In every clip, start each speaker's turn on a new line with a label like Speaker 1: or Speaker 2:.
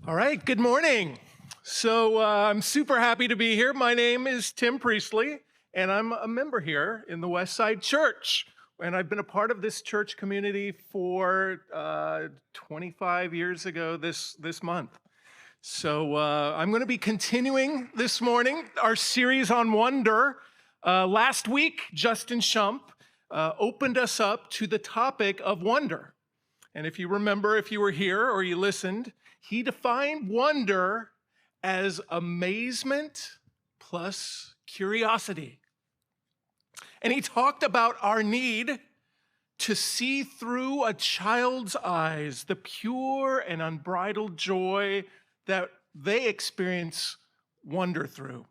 Speaker 1: All right, good morning. I'm super happy to be here. My name is Tim Priestley, and I'm a member here in the Westside Church. And I've been a part of this church community for 25 years ago this month. I'm going to be continuing this morning our series on wonder. Last week, Justin Shump opened us up to the topic of wonder. And if you remember, if you were here or you listened, he defined wonder as amazement plus curiosity. And he talked about our need to see through a child's eyes the pure and unbridled joy that they experience wonder through.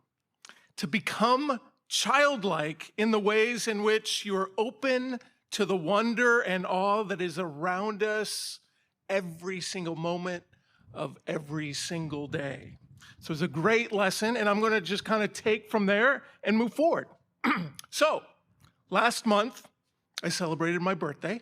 Speaker 1: To become childlike in the ways in which you are open to the wonder and awe that is around us every single moment of every single day. So it's a great lesson, and I'm going to just kind of take from there and move forward. So last month, I celebrated my birthday,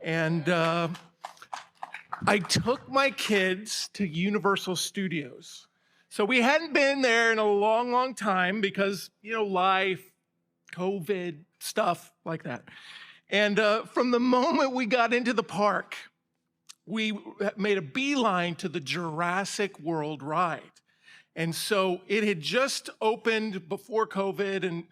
Speaker 1: and I took my kids to Universal Studios. So we hadn't been there in a long, long time because, life, COVID, stuff like that. And from the moment we got into the park, we made a beeline to the Jurassic World ride. And so it had just opened before COVID, and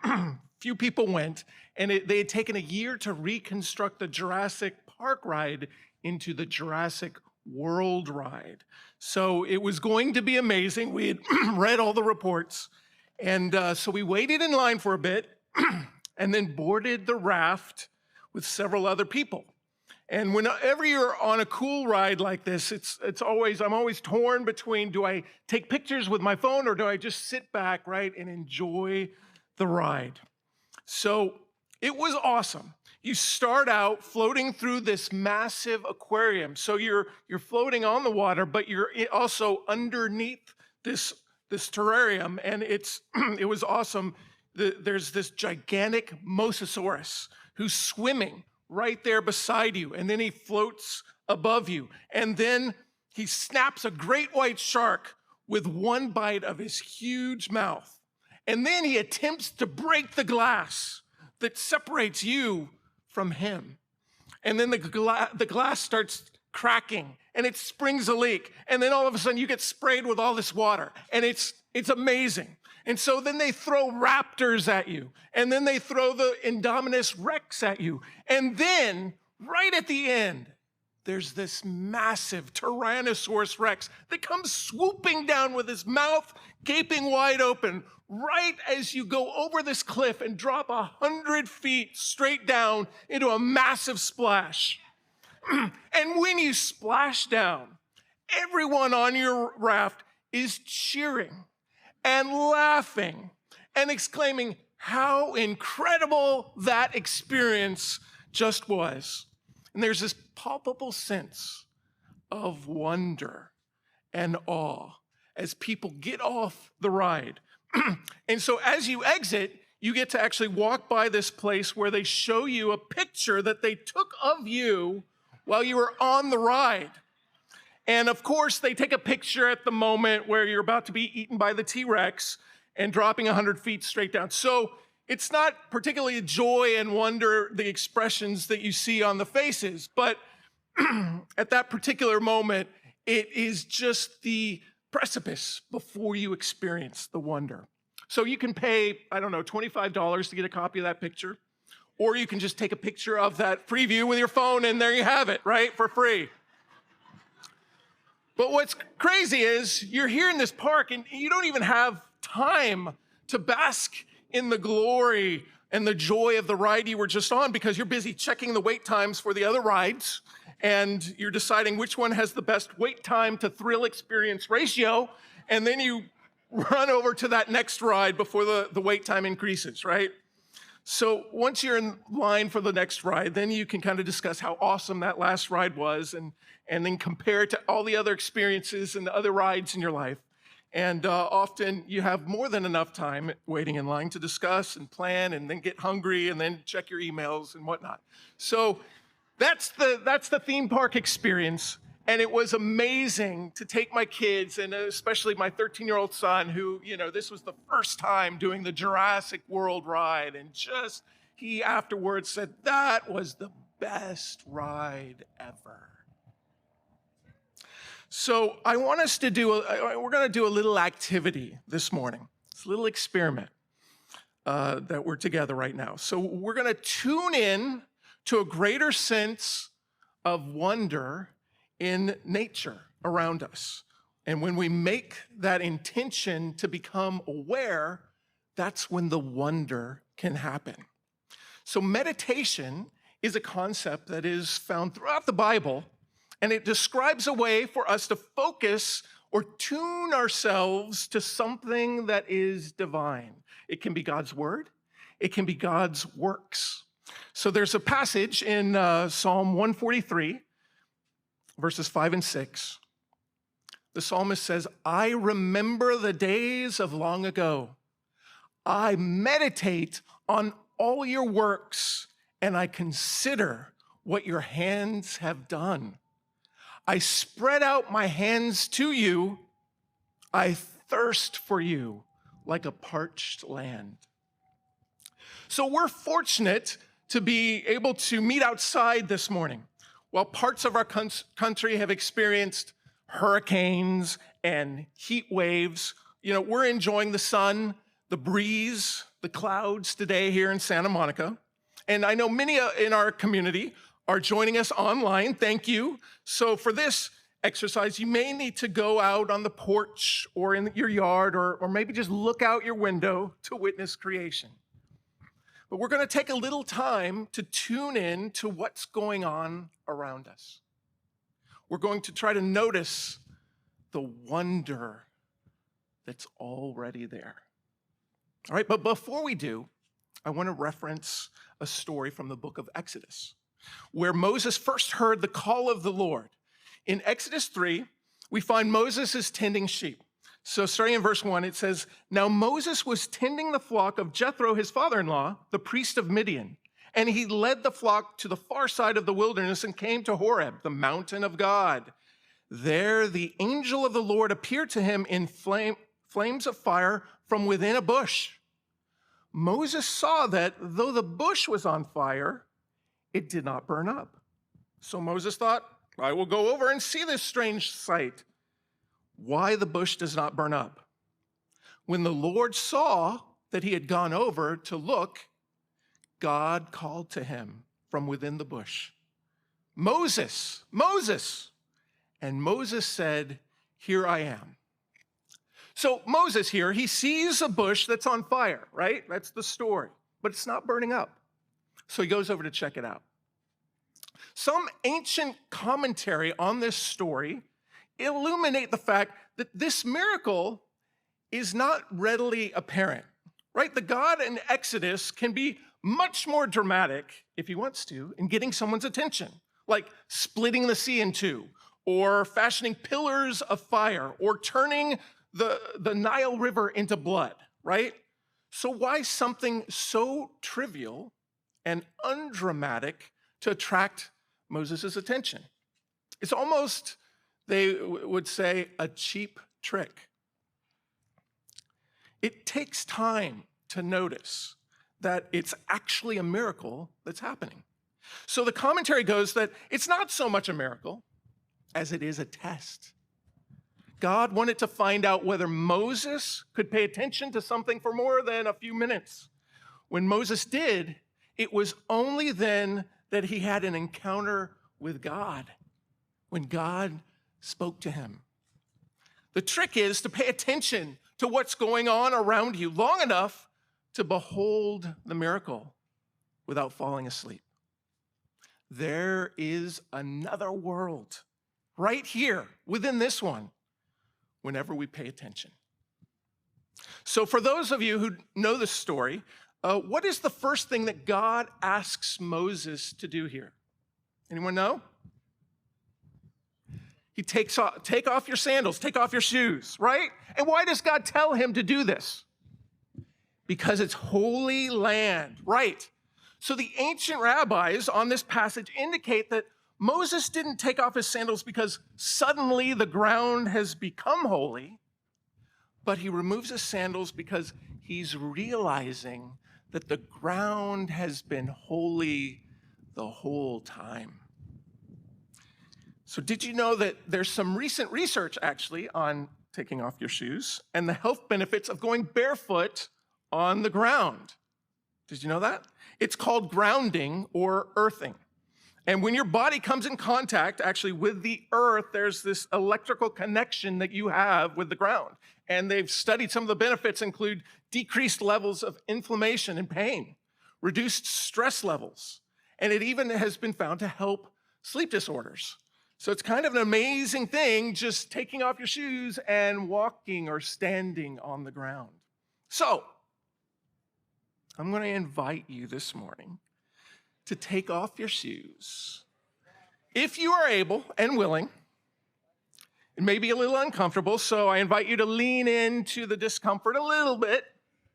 Speaker 1: few people went, and they had taken a year to reconstruct the Jurassic Park ride into the Jurassic World ride. So it was going to be amazing. We had read all the reports. And so we waited in line for a bit and then boarded the raft with several other people. And whenever you're on a cool ride like this, I'm always torn between, do I take pictures with my phone or do I just sit back, right, and enjoy the ride? So it was awesome. You start out floating through this massive aquarium. So you're floating on the water, but you're also underneath this terrarium, and it was awesome. There's this gigantic mosasaurus who's swimming right there beside you, and then he floats above you, and then he snaps a great white shark with one bite of his huge mouth, and then he attempts to break the glass that separates you from him, and then the glass starts cracking, and it springs a leak, and then all of a sudden you get sprayed with all this water, and it's amazing. And so then they throw raptors at you, and then they throw the Indominus Rex at you. And then, right at the end, there's this massive Tyrannosaurus Rex that comes swooping down with his mouth gaping wide open, right as you go over this cliff and drop 100 feet straight down into a massive splash. And when you splash down, everyone on your raft is cheering and laughing and exclaiming how incredible that experience just was. And there's this palpable sense of wonder and awe as people get off the ride. And so as you exit, you get to actually walk by this place where they show you a picture that they took of you while you were on the ride. And of course, they take a picture at the moment where you're about to be eaten by the T-Rex and dropping 100 feet straight down. So it's not particularly joy and wonder, the expressions that you see on the faces, but at that particular moment, it is just the precipice before you experience the wonder. So you can pay, $25 to get a copy of that picture, or you can just take a picture of that preview with your phone, and there you have it, right, for free. But what's crazy is you're here in this park and you don't even have time to bask in the glory and the joy of the ride you were just on because you're busy checking the wait times for the other rides, and you're deciding which one has the best wait time to thrill experience ratio, and then you run over to that next ride before the wait time increases, right? So once you're in line for the next ride, then you can kind of discuss how awesome that last ride was and then compare it to all the other experiences and the other rides in your life. And often you have more than enough time waiting in line to discuss and plan and then get hungry and then check your emails and whatnot. So that's the theme park experience. And it was amazing to take my kids, and especially my 13-year-old son, who, this was the first time doing the Jurassic World ride. And he afterwards said, that was the best ride ever. So I want us to we're going to do a little activity this morning. It's a little experiment that we're together right now. So we're going to tune in to a greater sense of wonder in nature around us. And when we make that intention to become aware, that's when the wonder can happen. So meditation is a concept that is found throughout the Bible, and it describes a way for us to focus or tune ourselves to something that is divine. It can be God's word. It can be God's works. So there's a passage in Psalm 143, verses 5 and 6. The psalmist says, I remember the days of long ago. I meditate on all your works, and I consider what your hands have done. I spread out my hands to you. I thirst for you like a parched land. So we're fortunate to be able to meet outside this morning. While parts of our country have experienced hurricanes and heat waves, we're enjoying the sun, the breeze, the clouds today here in Santa Monica. And I know many in our community are joining us online. Thank you. So for this exercise, you may need to go out on the porch or in your yard or maybe just look out your window to witness creation. But we're going to take a little time to tune in to what's going on around us. We're going to try to notice the wonder that's already there. All right, but before we do, I want to reference a story from the book of Exodus, where Moses first heard the call of the Lord. In Exodus 3, we find Moses is tending sheep. So starting in verse 1, it says, Now Moses was tending the flock of Jethro, his father-in-law, the priest of Midian, and he led the flock to the far side of the wilderness and came to Horeb, the mountain of God. There the angel of the Lord appeared to him in flames of fire from within a bush. Moses saw that though the bush was on fire, it did not burn up. So Moses thought, I will go over and see this strange sight, why the bush does not burn up. When the Lord saw that he had gone over to look, God called to him from within the bush, Moses, Moses. And Moses said, Here I am. So Moses here, he sees a bush that's on fire, right? That's the story, but it's not burning up. So he goes over to check it out. Some ancient commentary on this story illuminate the fact that this miracle is not readily apparent, right? The God in Exodus can be much more dramatic, if he wants to, in getting someone's attention, like splitting the sea in two, or fashioning pillars of fire, or turning the Nile River into blood, right? So why something so trivial and undramatic to attract Moses' attention? It's almost, they would say, a cheap trick. It takes time to notice that it's actually a miracle that's happening. So the commentary goes that it's not so much a miracle as it is a test. God wanted to find out whether Moses could pay attention to something for more than a few minutes. When Moses did, it was only then that he had an encounter with God, when God spoke to him. The trick is to pay attention to what's going on around you long enough to behold the miracle without falling asleep. There is another world right here within this one whenever we pay attention. So for those of you who know this story, what is the first thing that God asks Moses to do here? Anyone know? He take off your sandals, take off your shoes, right? And why does God tell him to do this? Because it's holy land, right? So the ancient rabbis on this passage indicate that Moses didn't take off his sandals because suddenly the ground has become holy, but he removes his sandals because he's realizing that the ground has been holy the whole time. So did you know that there's some recent research actually on taking off your shoes and the health benefits of going barefoot on the ground? Did you know that? It's called grounding or earthing. And when your body comes in contact actually with the earth, there's this electrical connection that you have with the ground. And they've studied some of the benefits include decreased levels of inflammation and pain, reduced stress levels, and it even has been found to help sleep disorders. So it's kind of an amazing thing just taking off your shoes and walking or standing on the ground. So I'm going to invite you this morning to take off your shoes. If you are able and willing, it may be a little uncomfortable, so I invite you to lean into the discomfort a little bit.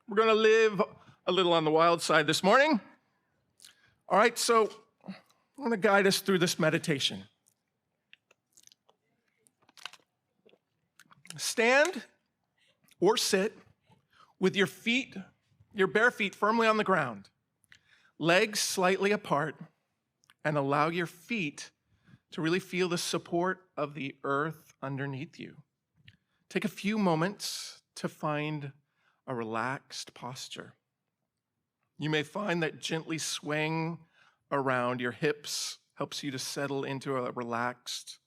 Speaker 1: We're going to live a little on the wild side this morning. All right, so I'm going to guide us through this meditation. Stand or sit with your feet, your bare feet firmly on the ground, legs slightly apart, and allow your feet to really feel the support of the earth underneath you. Take a few moments to find a relaxed posture. You may find that gently swaying around your hips helps you to settle into a relaxed,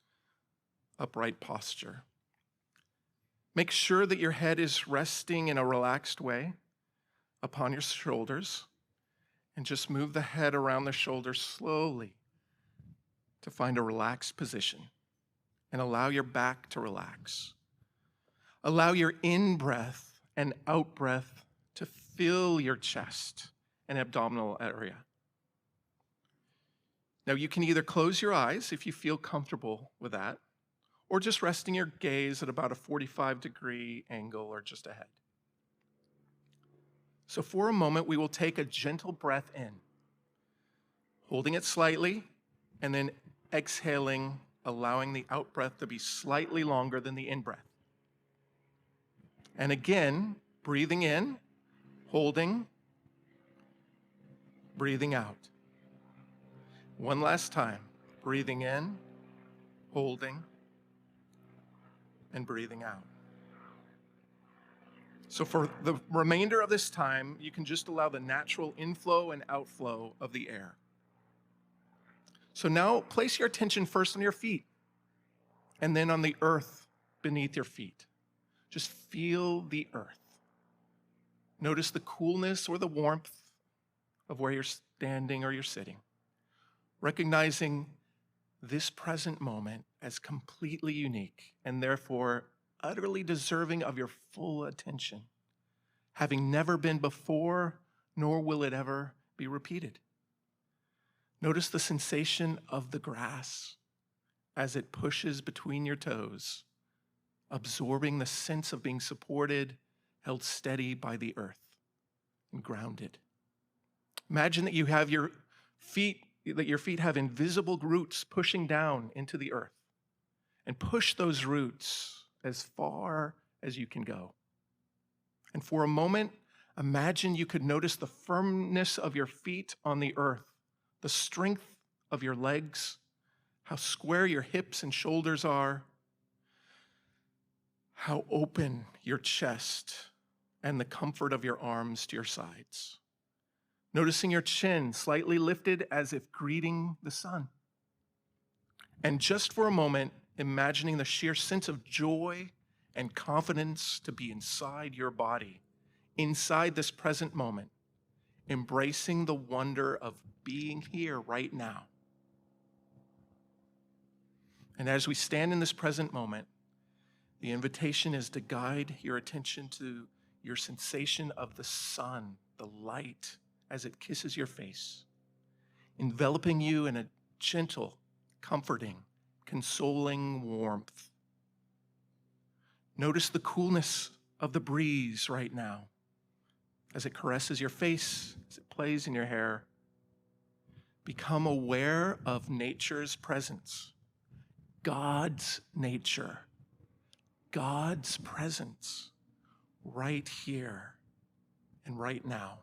Speaker 1: upright posture. Make sure that your head is resting in a relaxed way upon your shoulders, and just move the head around the shoulders slowly to find a relaxed position, and allow your back to relax. Allow your in-breath and out-breath to fill your chest and abdominal area. Now, you can either close your eyes if you feel comfortable with that, or just resting your gaze at about a 45-degree angle or just ahead. So for a moment, we will take a gentle breath in, holding it slightly, and then exhaling, allowing the out-breath to be slightly longer than the in-breath. And again, breathing in, holding, breathing out. One last time, breathing in, holding, and breathing out. So for the remainder of this time, you can just allow the natural inflow and outflow of the air. So now place your attention first on your feet and then on the earth beneath your feet. Just feel the earth. Notice the coolness or the warmth of where you're standing or you're sitting. Recognizing this present moment as completely unique and therefore utterly deserving of your full attention, having never been before, nor will it ever be repeated. Notice the sensation of the grass as it pushes between your toes, absorbing the sense of being supported, held steady by the earth, and grounded. Imagine that you have your feet have invisible roots pushing down into the earth, and push those roots as far as you can go. And for a moment, imagine you could notice the firmness of your feet on the earth, the strength of your legs, how square your hips and shoulders are, how open your chest, and the comfort of your arms to your sides. Noticing your chin slightly lifted as if greeting the sun. And just for a moment, imagining the sheer sense of joy and confidence to be inside your body, inside this present moment, embracing the wonder of being here right now. And as we stand in this present moment, the invitation is to guide your attention to your sensation of the sun, the light, as it kisses your face, enveloping you in a gentle, comforting, consoling warmth. Notice the coolness of the breeze right now as it caresses your face, as it plays in your hair. Become aware of nature's presence, God's nature, God's presence right here and right now.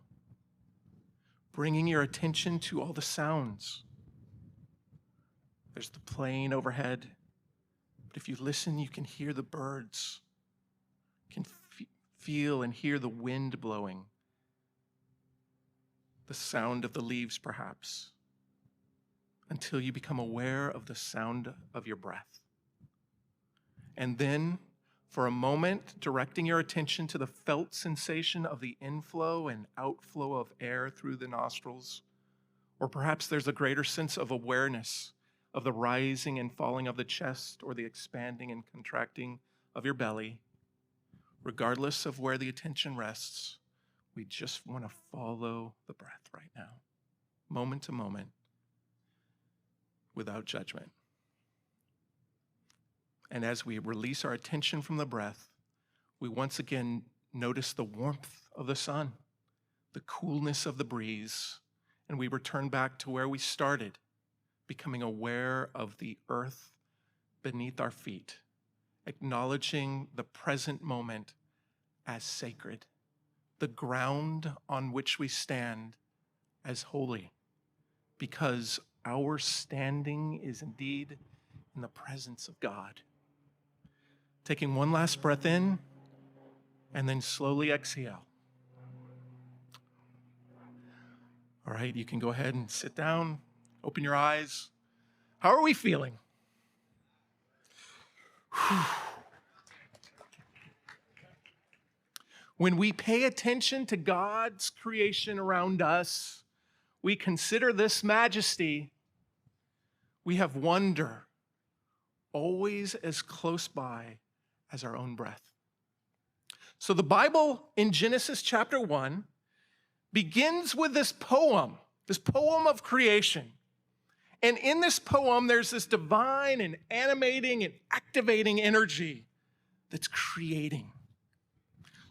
Speaker 1: Bringing your attention to all the sounds. There's the plane overhead, but if you listen, you can hear the birds, can feel and hear the wind blowing, the sound of the leaves perhaps, until you become aware of the sound of your breath. And then, for a moment, directing your attention to the felt sensation of the inflow and outflow of air through the nostrils. Or perhaps there's a greater sense of awareness of the rising and falling of the chest or the expanding and contracting of your belly. Regardless of where the attention rests, we just want to follow the breath right now, moment to moment, without judgment. And as we release our attention from the breath, we once again notice the warmth of the sun, the coolness of the breeze, and we return back to where we started, becoming aware of the earth beneath our feet, acknowledging the present moment as sacred, the ground on which we stand as holy, because our standing is indeed in the presence of God. Taking one last breath in, and then slowly exhale. All right, you can go ahead and sit down, open your eyes. How are we feeling? When we pay attention to God's creation around us, we consider this majesty, we have wonder always as close by as our own breath. So the Bible in Genesis chapter 1 begins with this poem of creation. And in this poem, there's this divine and animating and activating energy that's creating.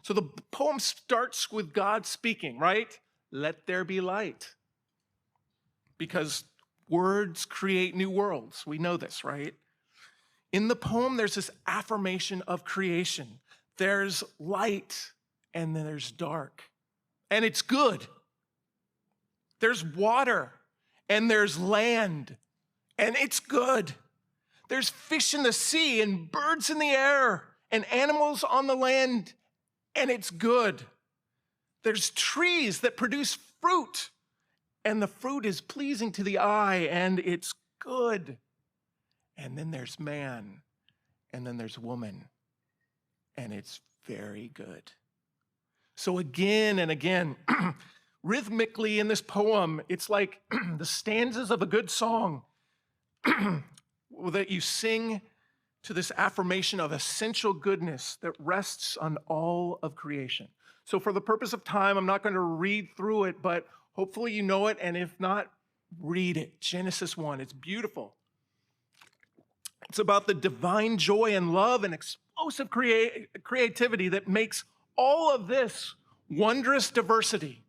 Speaker 1: So the poem starts with God speaking, right? Let there be light. Because words create new worlds. We know this, right? In the poem, there's this affirmation of creation. There's light and then there's dark. And it's good. There's water and there's land and it's good. There's fish in the sea and birds in the air and animals on the land and it's good. There's trees that produce fruit and the fruit is pleasing to the eye and it's good. And then there's man, and then there's woman, and it's very good. So again and again, rhythmically in this poem, it's like the stanzas of a good song that you sing to this affirmation of essential goodness that rests on all of creation. So for the purpose of time, I'm not going to read through it, but hopefully you know it, and if not, read it. Genesis 1, it's beautiful. It's about the divine joy and love and explosive creativity that makes all of this wondrous diversity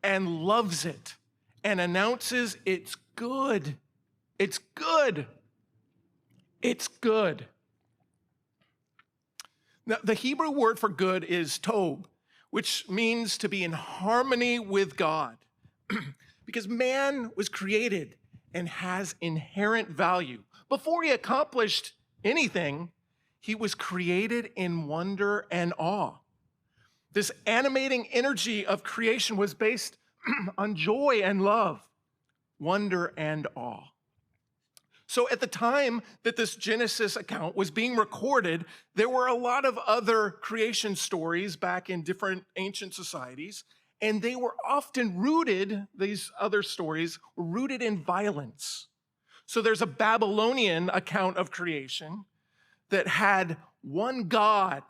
Speaker 1: and loves it and announces it's good. It's good. It's good. Now, the Hebrew word for good is tov, which means to be in harmony with God. Because man was created and has inherent value. Before he accomplished anything, he was created in wonder and awe. This animating energy of creation was based on joy and love, wonder and awe. So at the time that this Genesis account was being recorded, there were a lot of other creation stories back in different ancient societies, and they were often rooted, these other stories were rooted in violence. So there's a Babylonian account of creation that had one god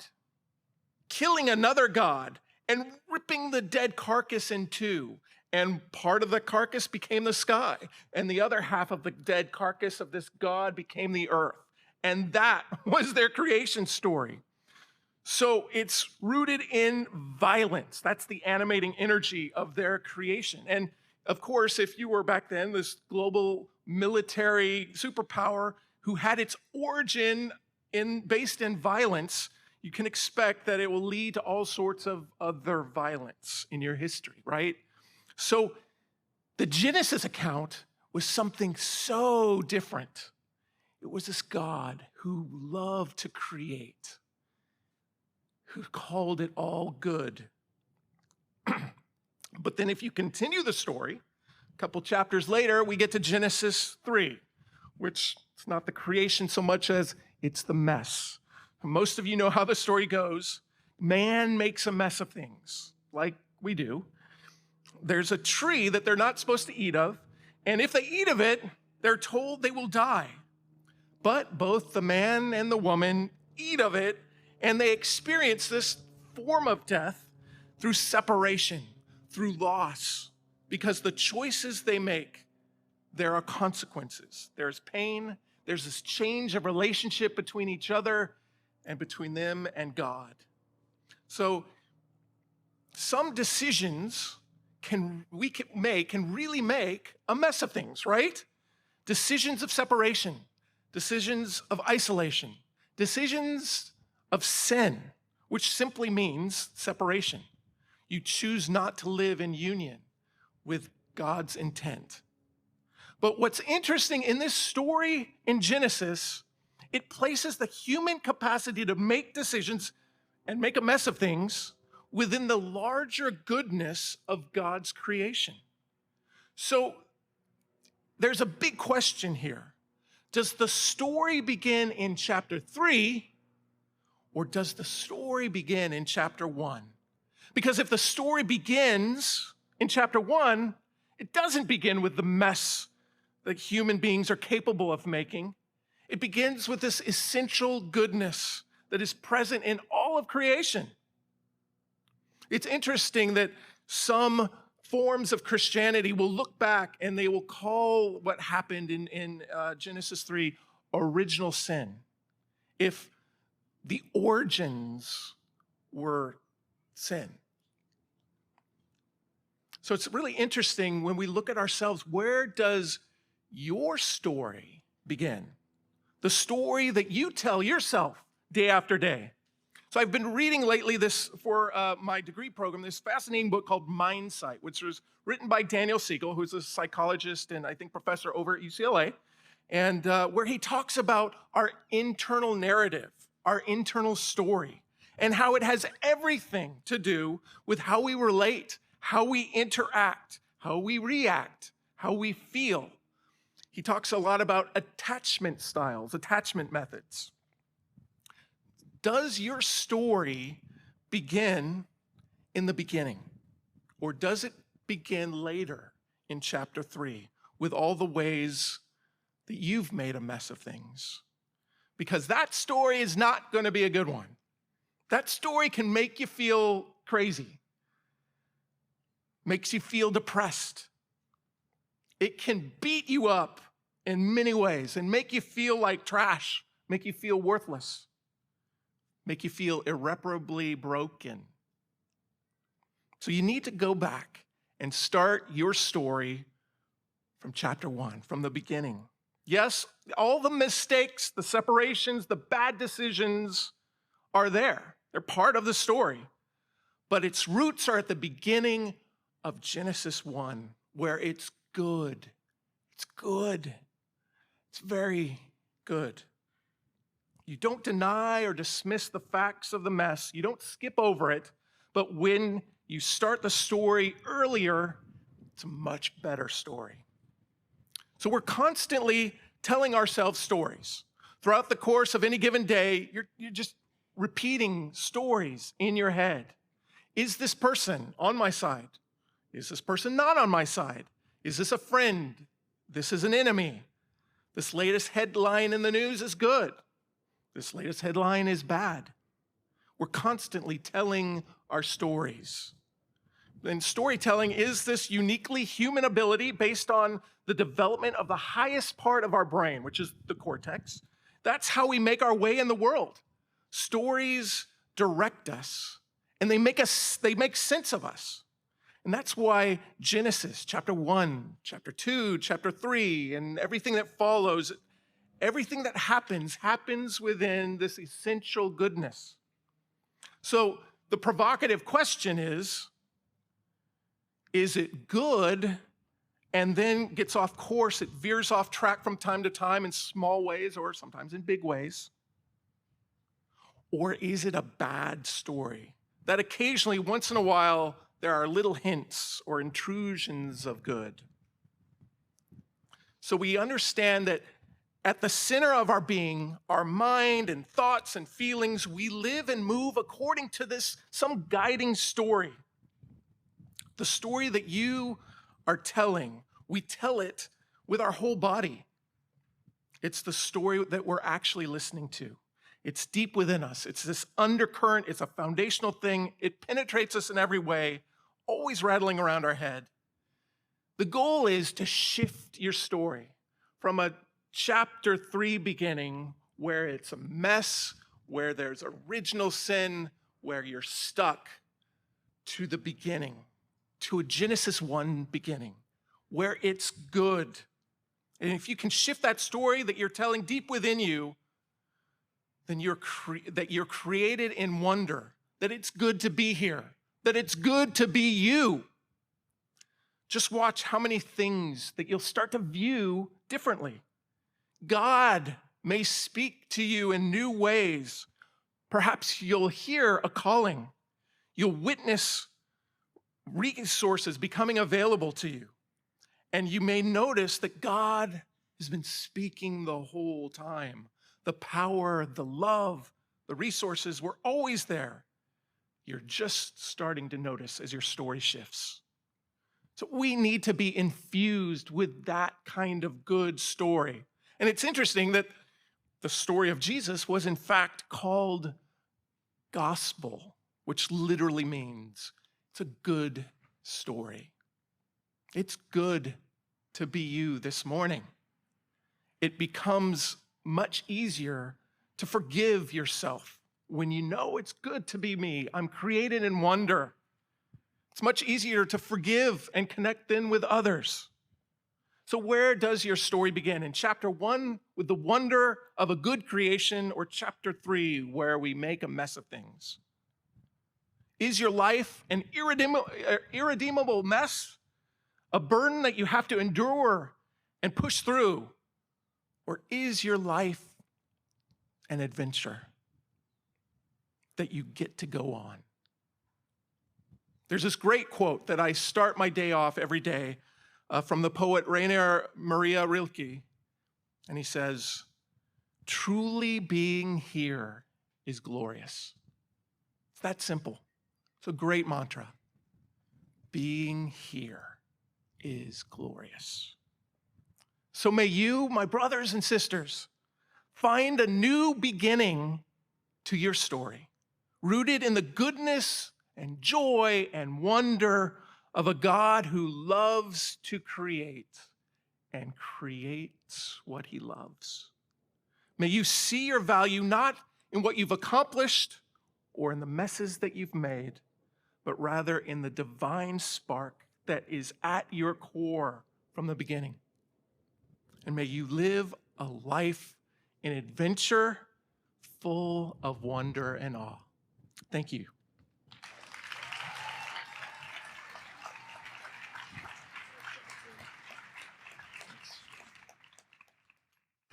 Speaker 1: killing another god and ripping the dead carcass in two. And part of the carcass became the sky, and the other half of the dead carcass of this god became the earth. And that was their creation story. So it's rooted in violence. That's the animating energy of their creation. And Of course, if you were back then this global military superpower who had its origin based in violence, you can expect that it will lead to all sorts of other violence in your history, right? So the Genesis account was something so different. It was this God who loved to create, who called it all good. But then if you continue the story, a couple chapters later, we get to Genesis 3, which is not the creation so much as it's the mess. Most of you know how the story goes. Man makes a mess of things, like we do. There's a tree that they're not supposed to eat of, and if they eat of it, they're told they will die. But both the man and the woman eat of it, and they experience this form of death through separation, through loss, because the choices they make, there are consequences. There's pain, there's this change of relationship between each other and between them and God. So some decisions can really make a mess of things, right? Decisions of separation, decisions of isolation, decisions of sin, which simply means separation. You choose not to live in union with God's intent. But what's interesting in this story in Genesis, it places the human capacity to make decisions and make a mess of things within the larger goodness of God's creation. So there's a big question here. Does the story begin in chapter 3, or does the story begin in chapter 1? Because if the story begins in chapter 1, it doesn't begin with the mess that human beings are capable of making. It begins with this essential goodness that is present in all of creation. It's interesting that some forms of Christianity will look back and they will call what happened in Genesis 3 original sin, if the origins were sin. So it's really interesting when we look at ourselves, where does your story begin? The story that you tell yourself day after day. So I've been reading lately for my degree program, this fascinating book called Mindsight, which was written by Daniel Siegel, who's a psychologist and I think professor over at UCLA, and where he talks about our internal narrative, our internal story, and how it has everything to do with how we relate, how we interact, how we react, how we feel. He talks a lot about attachment styles, attachment methods. Does your story begin in the beginning? Or does it begin later in chapter 3 with all the ways that you've made a mess of things? Because that story is not going to be a good one. That story can make you feel crazy, makes you feel depressed. It can beat you up in many ways and make you feel like trash, make you feel worthless, make you feel irreparably broken. So you need to go back and start your story from chapter 1, from the beginning. Yes, all the mistakes, the separations, the bad decisions are there. They're part of the story. But its roots are at the beginning of Genesis 1, where it's good. It's good. It's very good. You don't deny or dismiss the facts of the mess. You don't skip over it. But when you start the story earlier, it's a much better story. So we're constantly telling ourselves stories. Throughout the course of any given day, you're just repeating stories in your head. Is this person on my side? Is this person not on my side? Is this a friend? This is an enemy. This latest headline in the news is good. This latest headline is bad. We're constantly telling our stories. And storytelling is this uniquely human ability based on the development of the highest part of our brain, which is the cortex. That's how we make our way in the world. Stories direct us, and they make sense of us. And that's why Genesis chapter 1, chapter 2, chapter 3, and everything that follows, everything that happens within this essential goodness. So the provocative question is it good and then gets off course? It veers off track from time to time in small ways or sometimes in big ways. Or is it a bad story that occasionally, once in a while, there are little hints or intrusions of good? So we understand that at the center of our being, our mind and thoughts and feelings, we live and move according to some guiding story. The story that you are telling, we tell it with our whole body. It's the story that we're actually listening to. It's deep within us. It's this undercurrent. It's a foundational thing. It penetrates us in every way, always rattling around our head. The goal is to shift your story from a chapter 3 beginning where it's a mess, where there's original sin, where you're stuck, to the beginning, to a Genesis 1 beginning, where it's good. And if you can shift that story that you're telling deep within you, then you're created in wonder, that it's good to be here, that it's good to be you. Just watch how many things that you'll start to view differently. God may speak to you in new ways. Perhaps you'll hear a calling. You'll witness resources becoming available to you. And you may notice that God has been speaking the whole time. The power, the love, the resources were always there. You're just starting to notice as your story shifts. So we need to be infused with that kind of good story. And it's interesting that the story of Jesus was in fact called gospel, which literally means it's a good story. It's good to be you this morning. It becomes much easier to forgive yourself when you know it's good to be me. I'm created in wonder. It's much easier to forgive and connect then with others. So where does your story begin? In chapter 1, with the wonder of a good creation, or chapter 3, where we make a mess of things? Is your life an irredeemable mess? A burden that you have to endure and push through? Or is your life an adventure that you get to go on? There's this great quote that I start my day off every day from the poet Rainer Maria Rilke. And he says, "Truly being here is glorious." It's that simple. It's a great mantra. Being here is glorious. So may you, my brothers and sisters, find a new beginning to your story, rooted in the goodness and joy and wonder of a God who loves to create and creates what he loves. May you see your value not in what you've accomplished or in the messes that you've made, but rather in the divine spark that is at your core from the beginning. And may you live a life in adventure full of wonder and awe. Thank you.